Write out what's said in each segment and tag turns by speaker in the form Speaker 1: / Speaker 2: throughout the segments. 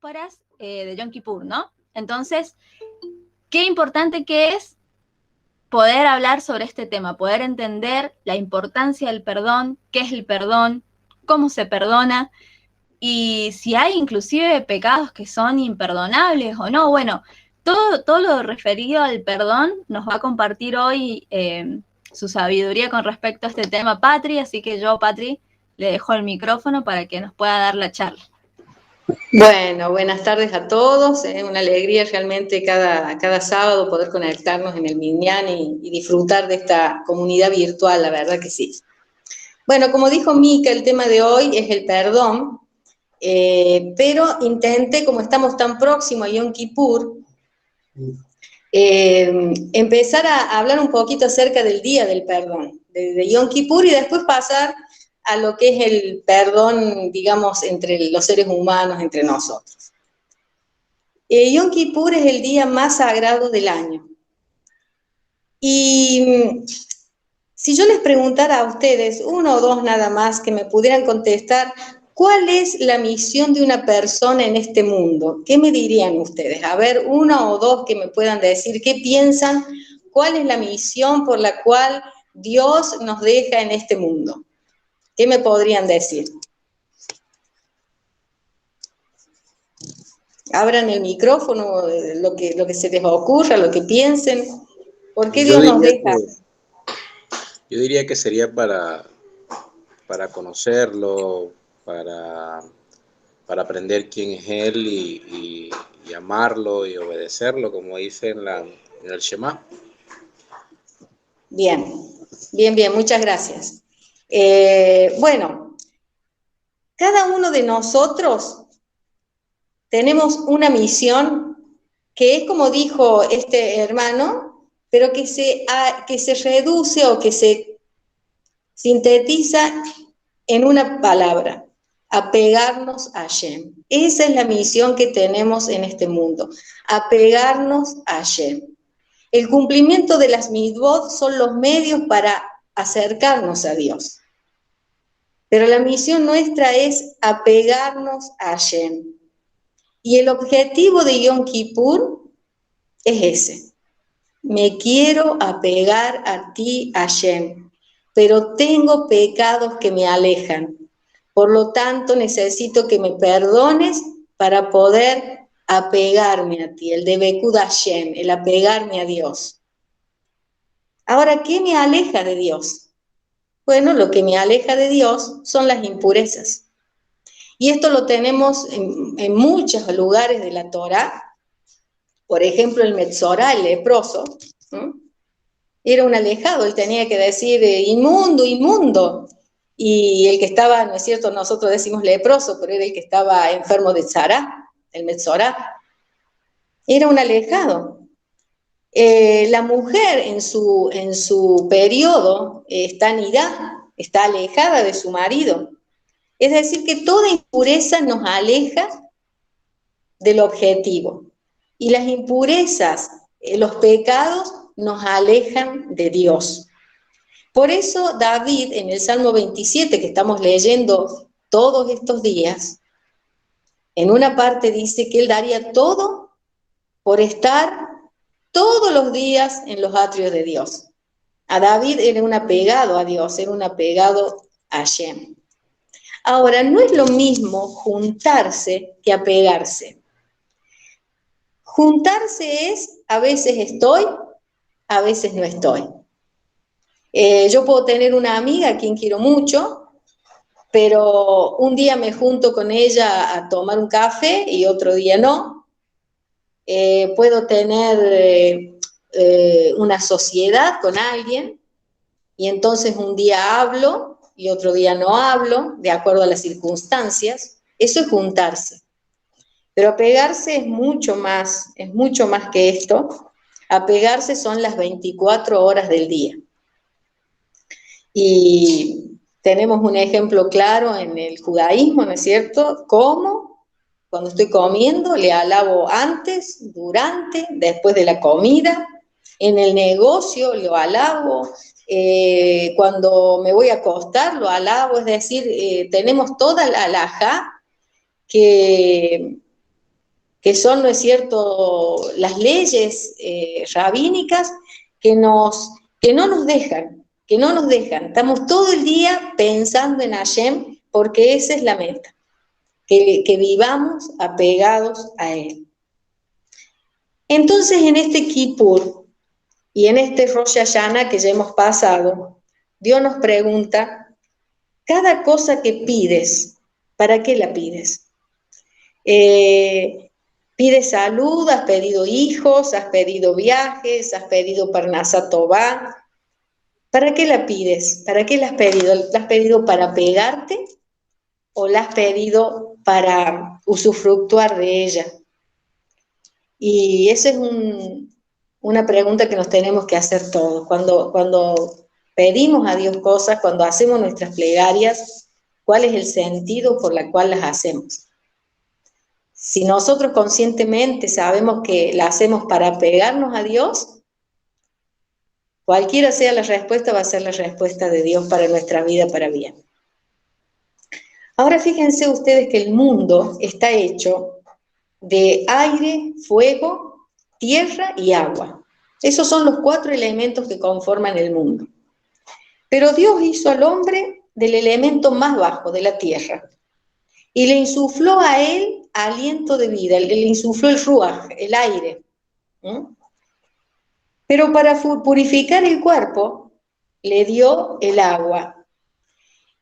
Speaker 1: vísperas de Yom Kippur, ¿no? Entonces, qué importante que es poder hablar sobre este tema, poder entender la importancia del perdón, qué es el perdón, cómo se perdona, y si hay inclusive pecados que son imperdonables o no. Bueno, todo lo referido al perdón nos va a compartir hoy su sabiduría con respecto a este tema Patri, así que yo, Patri, le dejo el micrófono para que nos pueda dar la charla.
Speaker 2: Bueno, buenas tardes a todos. Es una alegría realmente cada sábado poder conectarnos en el Minyan y disfrutar de esta comunidad virtual, la verdad que sí. Bueno, como dijo Mica, el tema de hoy es el perdón, pero intenté, como estamos tan próximos a Yom Kippur, empezar a hablar un poquito acerca del día del perdón, de Yom Kippur, y después pasar a lo que es el perdón, digamos, entre los seres humanos, entre nosotros. Yom Kippur es el día más sagrado del año. Y si yo les preguntara a ustedes, uno o dos nada más, que me pudieran contestar, ¿cuál es la misión de una persona en este mundo? ¿Qué me dirían ustedes? A ver, uno o dos que me puedan decir, ¿qué piensan? ¿Cuál es la misión por la cual Dios nos deja en este mundo? ¿Qué me podrían decir? Abran el micrófono, lo que se les ocurra, lo que piensen. ¿Por qué Dios nos deja?
Speaker 3: Yo diría que sería para conocerlo, para aprender quién es Él y amarlo y obedecerlo, como dice en el Shema.
Speaker 2: Bien, muchas gracias. Bueno, cada uno de nosotros tenemos una misión que es como dijo este hermano, pero que se reduce o que se sintetiza en una palabra: apegarnos a Hashem. Esa es la misión que tenemos en este mundo, apegarnos a Hashem. El cumplimiento de las mitzvot son los medios para acercarnos a Dios. Pero la misión nuestra es apegarnos a Hashem. Y el objetivo de Yom Kippur es ese. Me quiero apegar a ti, Hashem, pero tengo pecados que me alejan. Por lo tanto, necesito que me perdones para poder apegarme a ti, el Debekud Hashem, el apegarme a Dios. Ahora, ¿qué me aleja de Dios? Bueno, lo que me aleja de Dios son las impurezas. Y esto lo tenemos en muchos lugares de la Torá. Por ejemplo, el Metzorá, el leproso, era un alejado, él tenía que decir inmundo, inmundo. Y el que estaba, ¿no es cierto?, nosotros decimos leproso, pero era el que estaba enfermo de tzara, el Metzorá. Era un alejado. La mujer en su periodo está nidá, está alejada de su marido. Es decir, que toda impureza nos aleja del objetivo. Y las impurezas, los pecados, nos alejan de Dios. Por eso David, en el Salmo 27, que estamos leyendo todos estos días, en una parte dice que él daría todo por estar todos los días en los atrios de Dios. A David era un apegado a Dios, era un apegado a Hashem. Ahora, no es lo mismo juntarse que apegarse. Juntarse es, a veces estoy, a veces no estoy. Yo puedo tener una amiga a quien quiero mucho, pero un día me junto con ella a tomar un café y otro día no. Puedo tener una sociedad con alguien y entonces un día hablo y otro día no hablo, de acuerdo a las circunstancias. Eso es juntarse. Pero apegarse es mucho más que esto. Apegarse son las 24 horas del día. Y tenemos un ejemplo claro en el judaísmo, ¿no es cierto? ¿Cómo? Cuando estoy comiendo, le alabo antes, durante, después de la comida. En el negocio lo alabo. Cuando me voy a acostar lo alabo. Es decir, tenemos toda la halajá que que son, ¿no es cierto?, las leyes rabínicas que no nos dejan, Estamos todo el día pensando en Hashem, porque esa es la meta, que vivamos apegados a Él. Entonces, en este Kippur y en este Rosh Hashanah que ya hemos pasado, Dios nos pregunta, cada cosa que pides, ¿para qué la pides? Pides salud, has pedido hijos, has pedido viajes, has pedido Parnasá Tová. ¿Para qué la pides? ¿Para qué la has pedido? ¿La has pedido para pegarte o la has pedido para usufructuar de ella? Y esa es una pregunta que nos tenemos que hacer todos. Cuando pedimos a Dios cosas, cuando hacemos nuestras plegarias, ¿cuál es el sentido por el cual las hacemos? Si nosotros conscientemente sabemos que la hacemos para pegarnos a Dios, cualquiera sea la respuesta, va a ser la respuesta de Dios para nuestra vida, para bien. Ahora fíjense ustedes que el mundo está hecho de aire, fuego, tierra y agua. Esos son los 4 elementos que conforman el mundo. Pero Dios hizo al hombre del elemento más bajo, de la tierra, y le insufló a él aliento de vida, le insufló el ruaj, el aire. Pero para purificar el cuerpo, le dio el agua.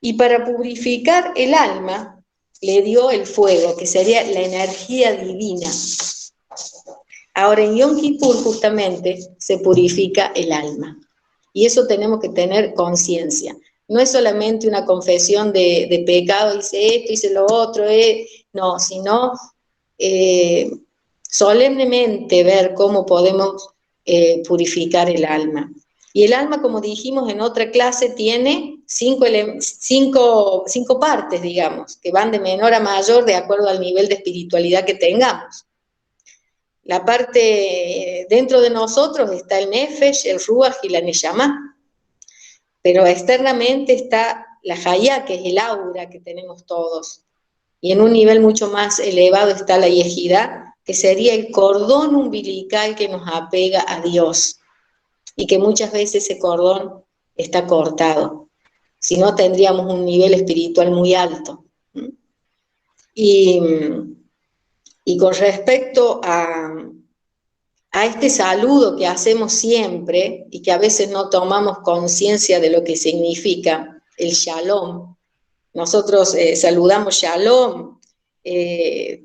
Speaker 2: Y para purificar el alma, le dio el fuego, que sería la energía divina. Ahora, en Yom Kippur, justamente, se purifica el alma. Y eso tenemos que tener conciencia. No es solamente una confesión de pecado, hice esto, hice lo otro, no, sino solemnemente ver cómo podemos purificar el alma. Y el alma, como dijimos en otra clase, tiene 5 partes, digamos, que van de menor a mayor de acuerdo al nivel de espiritualidad que tengamos. La parte dentro de nosotros está el Nefesh, el Ruach y la Neshama. Pero externamente está la Hayá, que es el aura que tenemos todos. Y en un nivel mucho más elevado está la Yejidá, que sería el cordón umbilical que nos apega a Dios. Y que muchas veces ese cordón está cortado. Si no, tendríamos un nivel espiritual muy alto. Y con respecto a este saludo que hacemos siempre y que a veces no tomamos conciencia de lo que significa, el shalom. Nosotros saludamos shalom,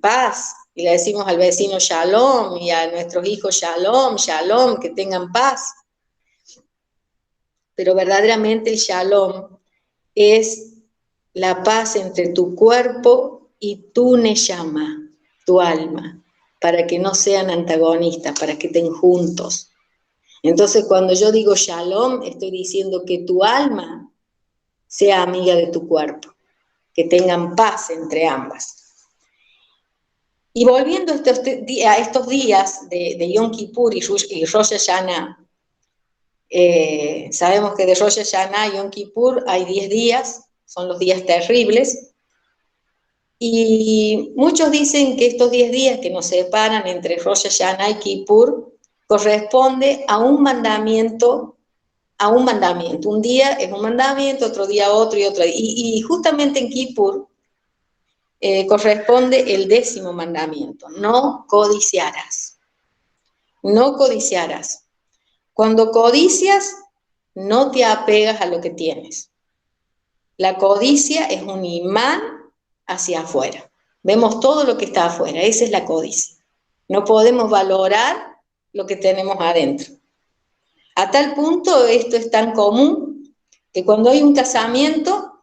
Speaker 2: paz, y le decimos al vecino shalom, y a nuestros hijos shalom, shalom, que tengan paz. Pero verdaderamente el shalom es la paz entre tu cuerpo y tu neshama, tu alma, para que no sean antagonistas, para que estén juntos. Entonces, cuando yo digo shalom, estoy diciendo que tu alma sea amiga de tu cuerpo, que tengan paz entre ambas. Y volviendo a estos días de Yom Kippur y Rosh Hashanah, sabemos que de Rosh Hashanah y Yom Kippur hay 10 días, son los días terribles, y muchos dicen que estos 10 días que nos separan entre Rosh Hashanah y Kippur corresponde a un mandamiento. Un día es un mandamiento, otro día otro y otro. Y justamente en Kippur corresponde el 10º mandamiento, no codiciarás. No codiciarás. Cuando codicias, no te apegas a lo que tienes. La codicia es un imán hacia afuera. Vemos todo lo que está afuera, esa es la codicia. No podemos valorar lo que tenemos adentro. A tal punto esto es tan común que cuando hay un casamiento,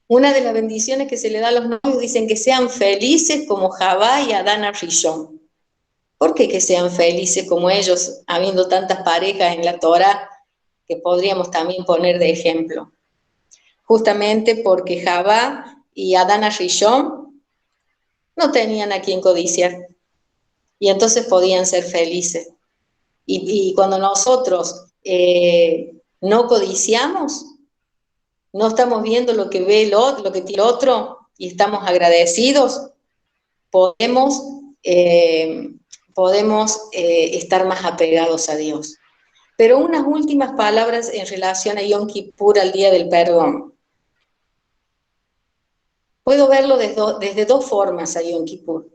Speaker 2: una de las bendiciones que se le da a los novios dicen que sean felices como Javá y Adán Arishon. ¿Por qué que sean felices como ellos, habiendo tantas parejas en la Torá que podríamos también poner de ejemplo? Justamente porque Javá y Adán Arishon no tenían a quien codiciar y entonces podían ser felices. Y cuando nosotros no codiciamos, no estamos viendo lo que ve lo que tiene el otro y estamos agradecidos, podemos estar más apegados a Dios. Pero unas últimas palabras en relación a Yom Kippur, al Día del Perdón. Puedo verlo desde dos formas a Yom Kippur.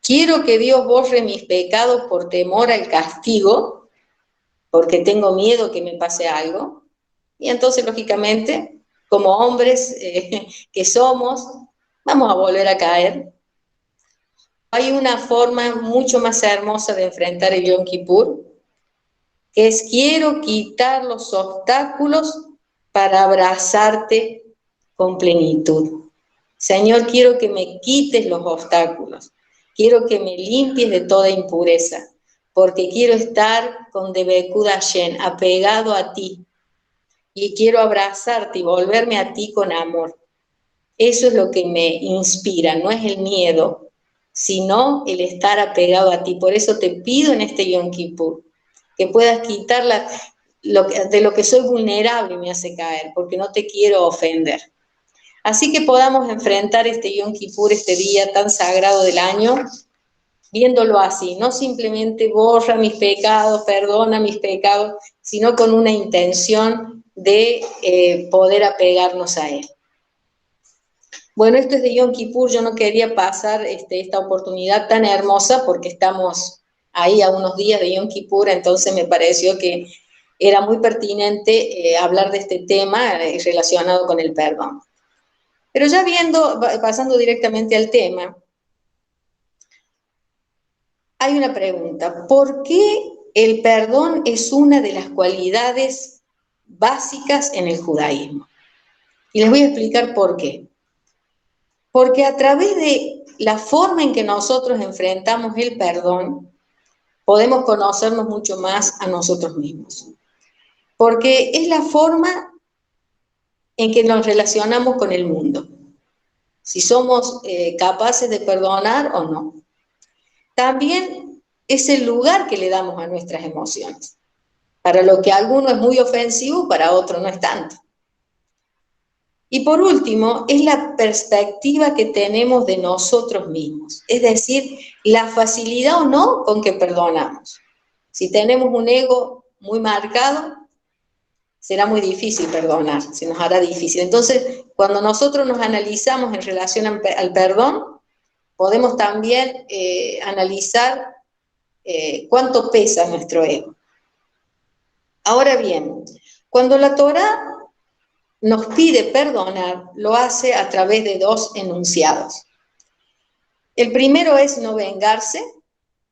Speaker 2: Quiero que Dios borre mis pecados por temor al castigo, porque tengo miedo que me pase algo. Y entonces, lógicamente, como hombres que somos, vamos a volver a caer. Hay una forma mucho más hermosa de enfrentar el Yom Kippur, que es: quiero quitar los obstáculos para abrazarte con plenitud. Señor, quiero que me quites los obstáculos, quiero que me limpies de toda impureza, porque quiero estar con Debekud Hashem, apegado a ti, y quiero abrazarte y volverme a ti con amor. Eso es lo que me inspira, no es el miedo, sino el estar apegado a ti. Por eso te pido en este Yom Kippur que puedas quitar de lo que soy vulnerable y me hace caer, porque no te quiero ofender. Así que podamos enfrentar este Yom Kippur, este día tan sagrado del año, viéndolo así, no simplemente borra mis pecados, perdona mis pecados, sino con una intención de poder apegarnos a Él. Bueno, esto es de Yom Kippur. Yo no quería pasar esta oportunidad tan hermosa porque estamos ahí a unos días de Yom Kippur, entonces me pareció que era muy pertinente hablar de este tema relacionado con el perdón. Pero ya pasando directamente al tema, hay una pregunta: ¿por qué el perdón es una de las cualidades básicas en el judaísmo? Y les voy a explicar por qué. Porque a través de la forma en que nosotros enfrentamos el perdón, podemos conocernos mucho más a nosotros mismos. Porque es la forma en que nos relacionamos con el mundo. Si somos capaces de perdonar o no. También es el lugar que le damos a nuestras emociones. Para lo que a alguno es muy ofensivo, para otro no es tanto. Y por último, es la perspectiva que tenemos de nosotros mismos. Es decir, la facilidad o no con que perdonamos. Si tenemos un ego muy marcado, será muy difícil perdonar, se nos hará difícil. Entonces, cuando nosotros nos analizamos en relación al perdón, podemos también analizar cuánto pesa nuestro ego. Ahora bien, cuando la Torá nos pide perdonar, lo hace a través de dos enunciados. El primero es no vengarse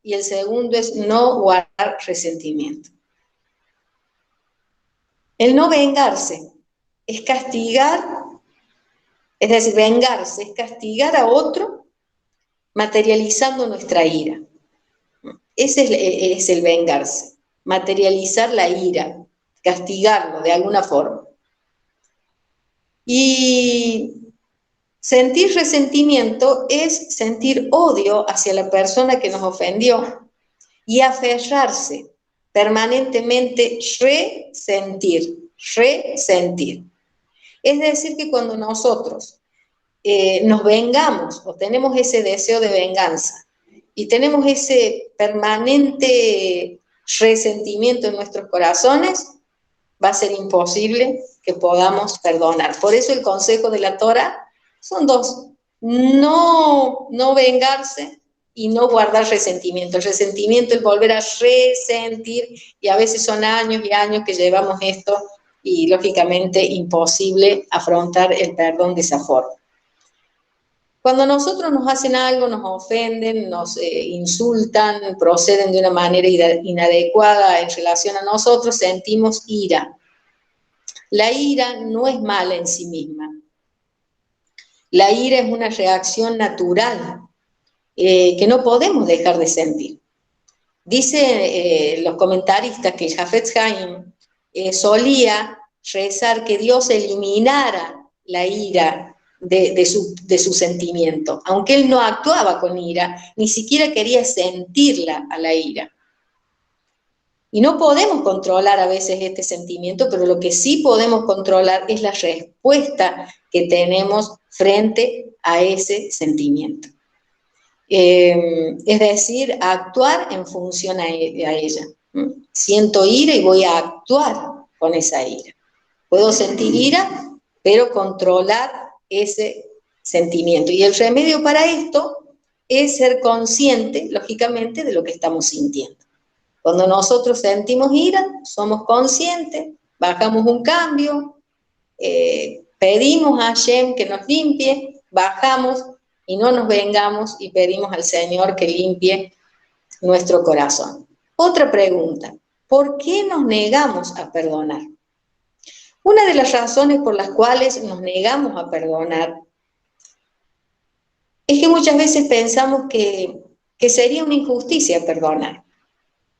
Speaker 2: y el segundo es no guardar resentimiento. El no vengarse es castigar, es decir, vengarse es castigar a otro materializando nuestra ira. Ese es el vengarse, materializar la ira, castigarlo de alguna forma. Y sentir resentimiento es sentir odio hacia la persona que nos ofendió y aferrarse permanentemente, resentir. Es decir, que cuando nosotros nos vengamos o tenemos ese deseo de venganza y tenemos ese permanente resentimiento en nuestros corazones, va a ser imposible que podamos perdonar. Por eso el consejo de la Torá son dos: no vengarse y no guardar resentimiento. El resentimiento es volver a resentir, y a veces son años y años que llevamos esto, y lógicamente imposible afrontar el perdón de esa forma. Cuando nosotros nos hacen algo, nos ofenden, nos insultan, proceden de una manera inadecuada en relación a nosotros, sentimos ira. La ira no es mala en sí misma. La ira es una reacción natural que no podemos dejar de sentir. Dice los comentaristas que el Hafetz Haim solía rezar que Dios eliminara la ira de su sentimiento. Aunque él no actuaba con ira, ni siquiera quería sentirla a la ira. Y no podemos controlar a veces este sentimiento, pero lo que sí podemos controlar es la respuesta que tenemos frente a ese sentimiento. Es decir, actuar en función a ella. Siento ira y voy a actuar con esa ira. Puedo sentir ira, pero controlar ese sentimiento. Y el remedio para esto es ser consciente, lógicamente, de lo que estamos sintiendo. Cuando nosotros sentimos ira, somos conscientes, bajamos un cambio, pedimos a Hashem que nos limpie, bajamos y no nos vengamos y pedimos al Señor que limpie nuestro corazón. Otra pregunta, ¿por qué nos negamos a perdonar? Una de las razones por las cuales nos negamos a perdonar es que muchas veces pensamos que sería una injusticia perdonar,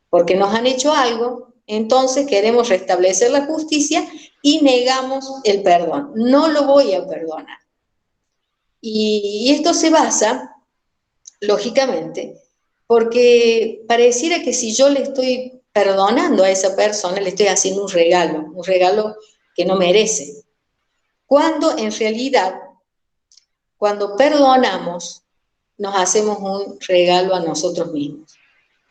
Speaker 2: porque nos han hecho algo, entonces queremos restablecer la justicia y negamos el perdón. No lo voy a perdonar. Y esto se basa, lógicamente, porque pareciera que si yo le estoy perdonando a esa persona, le estoy haciendo un regalo que no merece. Cuando en realidad, cuando perdonamos, nos hacemos un regalo a nosotros mismos,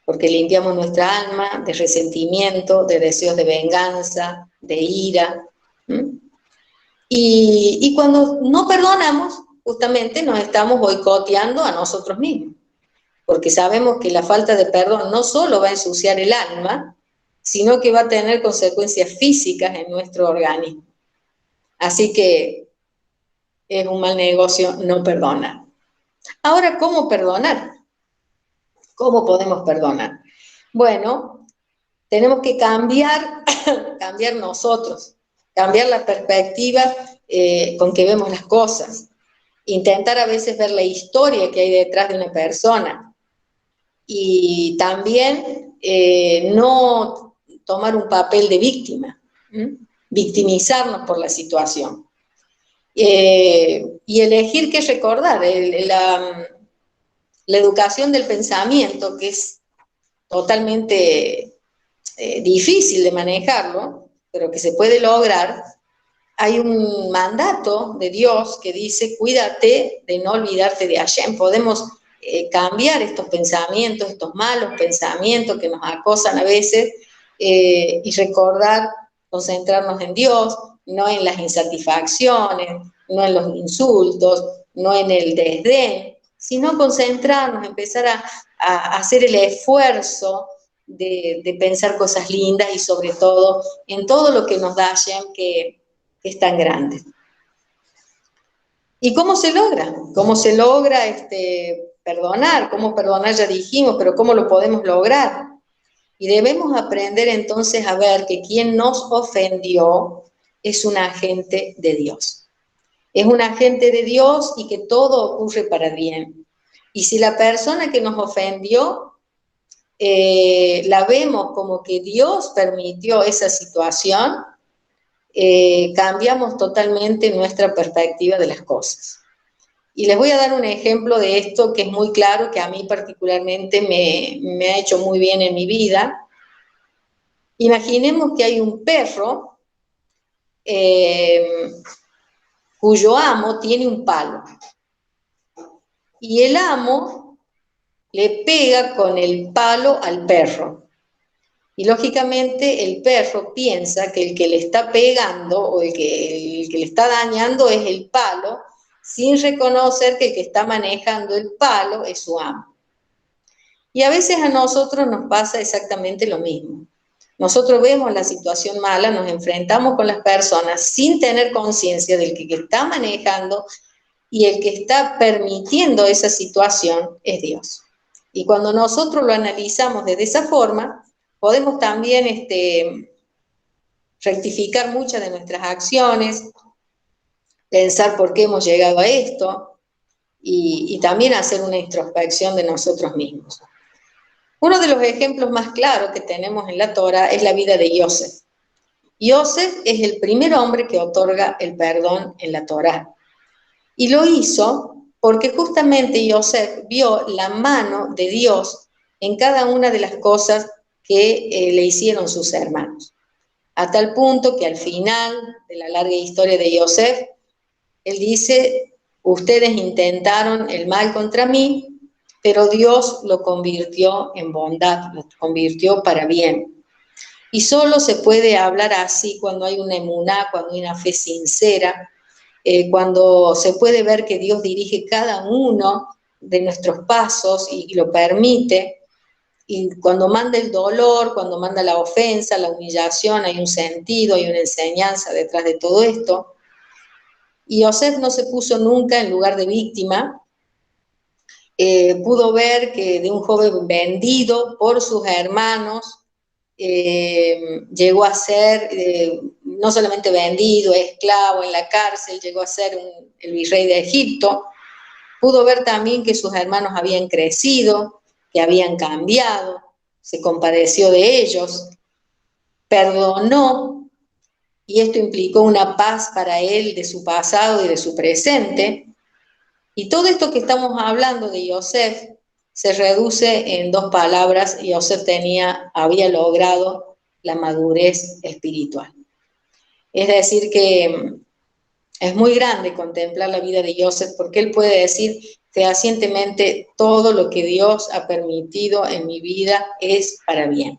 Speaker 2: porque limpiamos nuestra alma de resentimiento, de deseos de venganza, de ira. Y cuando no perdonamos, justamente nos estamos boicoteando a nosotros mismos, porque sabemos que la falta de perdón no solo va a ensuciar el alma, sino que va a tener consecuencias físicas en nuestro organismo. Así que es un mal negocio no perdonar. Ahora, ¿cómo perdonar? ¿Cómo podemos perdonar? Bueno, tenemos que cambiar nosotros, cambiar la perspectiva con que vemos las cosas, intentar a veces ver la historia que hay detrás de una persona y también no tomar un papel de víctima, victimizarnos por la situación. Y elegir qué recordar, la educación del pensamiento, que es totalmente difícil de manejarlo, pero que se puede lograr. Hay un mandato de Dios que dice, cuídate de no olvidarte de Hashem. Podemos cambiar estos pensamientos, estos malos pensamientos que nos acosan a veces, y recordar, concentrarnos en Dios, no en las insatisfacciones, no en los insultos, no en el desdén, sino concentrarnos, empezar a hacer el esfuerzo de pensar cosas lindas y sobre todo en todo lo que nos da Hashem, que es tan grande. ¿Y cómo se logra? ¿Cómo se logra perdonar? ¿Cómo perdonar? Ya dijimos, pero ¿cómo lo podemos lograr? Y debemos aprender entonces a ver que quien nos ofendió es un agente de Dios. Es un agente de Dios y que todo ocurre para bien. Y si la persona que nos ofendió la vemos como que Dios permitió esa situación, cambiamos totalmente nuestra perspectiva de las cosas. Y les voy a dar un ejemplo de esto que es muy claro, que a mí particularmente me ha hecho muy bien en mi vida. Imaginemos que hay un perro cuyo amo tiene un palo. Y el amo le pega con el palo al perro. Y lógicamente el perro piensa que el que le está pegando o el que le está dañando es el palo, sin reconocer que el que está manejando el palo es su amo. Y a veces a nosotros nos pasa exactamente lo mismo. Nosotros vemos la situación mala, nos enfrentamos con las personas sin tener conciencia del que está manejando y el que está permitiendo esa situación es Dios. Y cuando nosotros lo analizamos de esa forma, podemos también rectificar muchas de nuestras acciones, pensar por qué hemos llegado a esto y también hacer una introspección de nosotros mismos. Uno de los ejemplos más claros que tenemos en la Torá es la vida de Yosef. Yosef es el primer hombre que otorga el perdón en la Torá. Y lo hizo porque justamente Yosef vio la mano de Dios en cada una de las cosas que le hicieron sus hermanos. A tal punto que al final de la larga historia de Yosef, él dice, ustedes intentaron el mal contra mí, pero Dios lo convirtió en bondad, lo convirtió para bien. Y solo se puede hablar así cuando hay una emuná, cuando hay una fe sincera, cuando se puede ver que Dios dirige cada uno de nuestros pasos y lo permite. Y cuando manda el dolor, cuando manda la ofensa, la humillación, hay un sentido, hay una enseñanza detrás de todo esto. Y Yosef no se puso nunca en lugar de víctima. Pudo ver que de un joven vendido por sus hermanos, llegó a ser no solamente vendido, esclavo en la cárcel, llegó a ser el virrey de Egipto. Pudo ver también que sus hermanos habían crecido, que habían cambiado, se compadeció de ellos, perdonó, y esto implicó una paz para él de su pasado y de su presente. Y todo esto que estamos hablando de Yosef se reduce en dos palabras: Yosef había logrado la madurez espiritual. Es decir, que es muy grande contemplar la vida de Yosef, porque él puede decir fehacientemente: todo lo que Dios ha permitido en mi vida es para bien.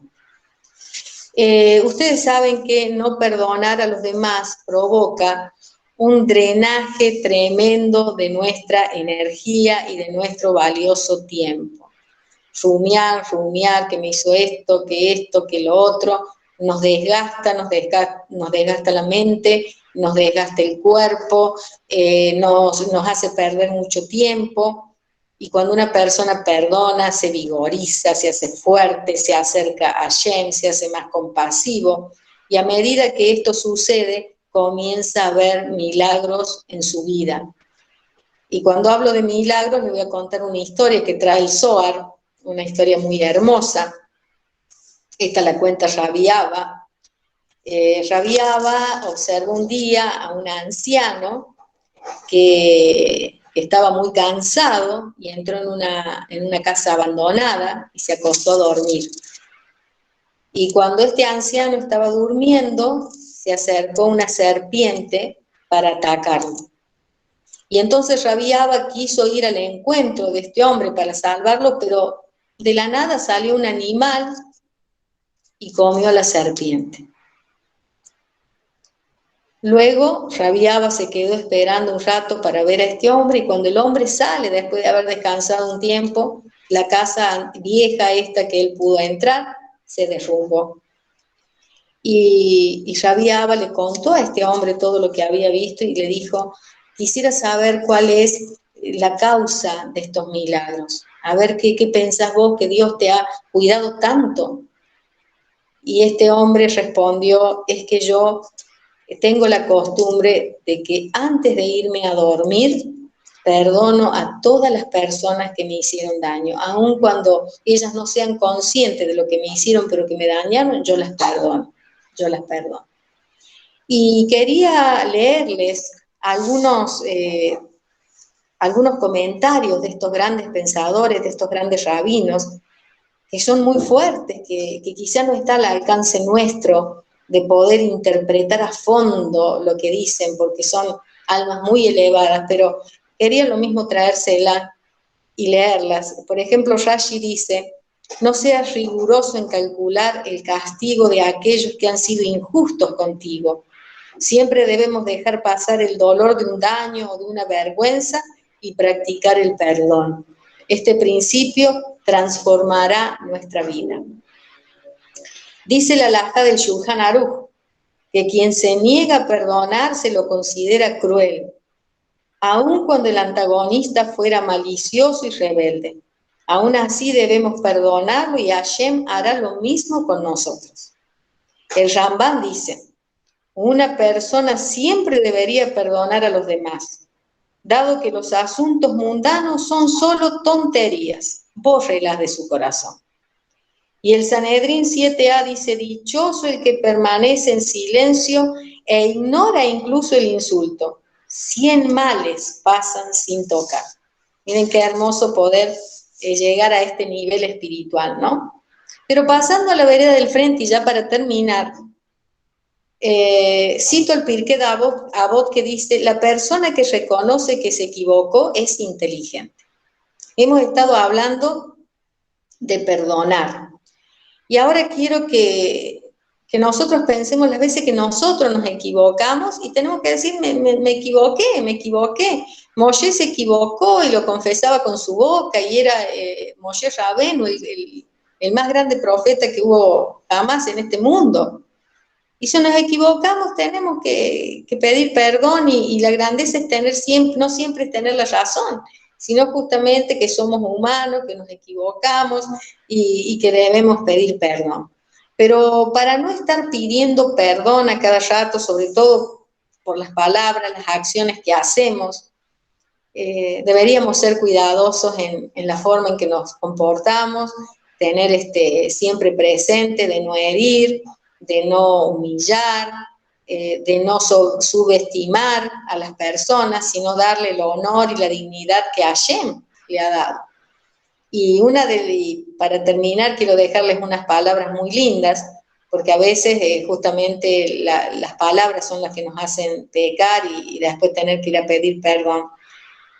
Speaker 2: Ustedes saben que no perdonar a los demás provoca un drenaje tremendo de nuestra energía y de nuestro valioso tiempo. Rumiar, que me hizo esto, que lo otro, nos desgasta la mente, nos desgasta el cuerpo, nos hace perder mucho tiempo. Y cuando una persona perdona, se vigoriza, se hace fuerte, se acerca a Hashem, se hace más compasivo. Y a medida que esto sucede, comienza a ver milagros en su vida. Y cuando hablo de milagros, les voy a contar una historia que trae el Zohar, una historia muy hermosa. Esta la cuenta Rabbi Abba. Rabbi Abba observó un día a un anciano que estaba muy cansado y entró en una casa abandonada y se acostó a dormir. Y cuando este anciano estaba durmiendo, se acercó una serpiente para atacarlo. Y entonces Rabbi Abba quiso ir al encuentro de este hombre para salvarlo, pero de la nada salió un animal y comió a la serpiente. Luego Rabbi Abba se quedó esperando un rato para ver a este hombre, y cuando el hombre sale, después de haber descansado un tiempo, la casa vieja esta que él pudo entrar se derrumbó. Y Rabbi Abba le contó a este hombre todo lo que había visto y le dijo: quisiera saber cuál es la causa de estos milagros. A ver qué pensás vos, que Dios te ha cuidado tanto. Y este hombre respondió: es que yo tengo la costumbre de que antes de irme a dormir, perdono a todas las personas que me hicieron daño, aun cuando ellas no sean conscientes de lo que me hicieron, pero que me dañaron, yo las perdono. Y quería leerles algunos comentarios de estos grandes pensadores, de estos grandes rabinos, que son muy fuertes, que quizá no está al alcance nuestro de poder interpretar a fondo lo que dicen, porque son almas muy elevadas, pero quería lo mismo traérselas y leerlas. Por ejemplo, Rashi dice: no seas riguroso en calcular el castigo de aquellos que han sido injustos contigo. Siempre debemos dejar pasar el dolor de un daño o de una vergüenza y practicar el perdón. Este principio transformará nuestra vida. Dice la halajá del Shulchan Aruch que quien se niega a perdonar se lo considera cruel, aun cuando el antagonista fuera malicioso y rebelde. Aún así debemos perdonarlo y Hashem hará lo mismo con nosotros. El Rambam dice: una persona siempre debería perdonar a los demás, dado que los asuntos mundanos son solo tonterías, bórrelas de su corazón. Y el Sanedrín 7a dice: dichoso el que permanece en silencio e ignora incluso el insulto. 100 males pasan sin tocar. Miren qué hermoso poder llegar a este nivel espiritual, ¿no? Pero pasando a la vereda del frente, y ya para terminar, cito el Pirkei de Avot que dice: la persona que reconoce que se equivocó es inteligente. Hemos estado hablando de perdonar. Y ahora quiero que nosotros pensemos las veces que nosotros nos equivocamos y tenemos que decir, me equivoqué. Moshe se equivocó y lo confesaba con su boca y era Moshe Rabenu, el más grande profeta que hubo jamás en este mundo. Y si nos equivocamos tenemos que pedir perdón y la grandeza es tener siempre, no siempre es tener la razón, sino justamente que somos humanos, que nos equivocamos y que debemos pedir perdón. Pero para no estar pidiendo perdón a cada rato, sobre todo por las palabras, las acciones que hacemos, deberíamos ser cuidadosos en la forma en que nos comportamos, tener siempre presente de no herir, de no humillar, de no subestimar a las personas, sino darle el honor y la dignidad que Hashem le ha dado. Y para terminar, quiero dejarles unas palabras muy lindas, porque a veces justamente las palabras son las que nos hacen pecar y después tener que ir a pedir perdón.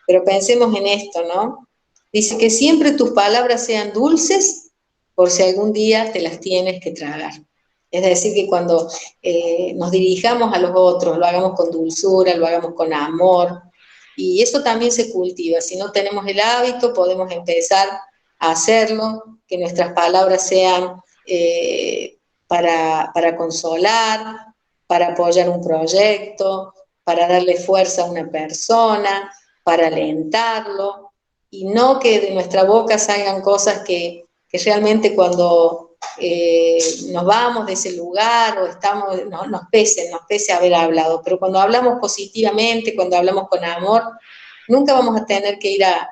Speaker 2: Pero pensemos en esto, ¿no? Dice que siempre tus palabras sean dulces, por si algún día te las tienes que tragar. Es decir, que cuando nos dirijamos a los otros, lo hagamos con dulzura, lo hagamos con amor, y eso también se cultiva. Si no tenemos el hábito, podemos empezar a hacerlo, que nuestras palabras sean para consolar, para apoyar un proyecto, para darle fuerza a una persona, para alentarlo, y no que de nuestra boca salgan cosas que realmente cuando nos vamos de ese lugar o estamos, nos pese haber hablado, pero cuando hablamos positivamente, cuando hablamos con amor, nunca vamos a tener que ir a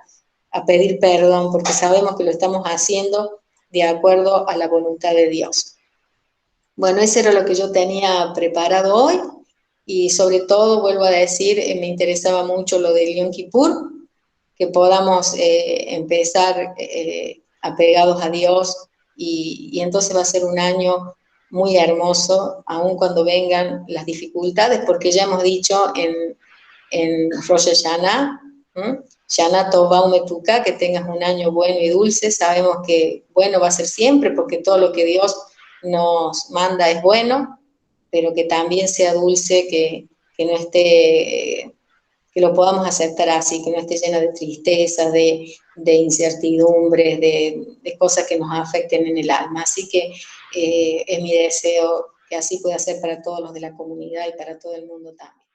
Speaker 2: pedir perdón, porque sabemos que lo estamos haciendo de acuerdo a la voluntad de Dios. Bueno, eso era lo que yo tenía preparado hoy, y sobre todo, vuelvo a decir, me interesaba mucho lo del Yom Kippur, que podamos empezar apegados a Dios, y entonces va a ser un año muy hermoso, aun cuando vengan las dificultades, porque ya hemos dicho en Rosh Hashanah, Shana Tova Umetuka, que tengas un año bueno y dulce. Sabemos que bueno va a ser siempre, porque todo lo que Dios nos manda es bueno, pero que también sea dulce, que no esté, que lo podamos aceptar así, que no esté llena de tristezas, de incertidumbres, de cosas que nos afecten en el alma. Así que es mi deseo que así pueda ser para todos los de la comunidad y para todo el mundo también.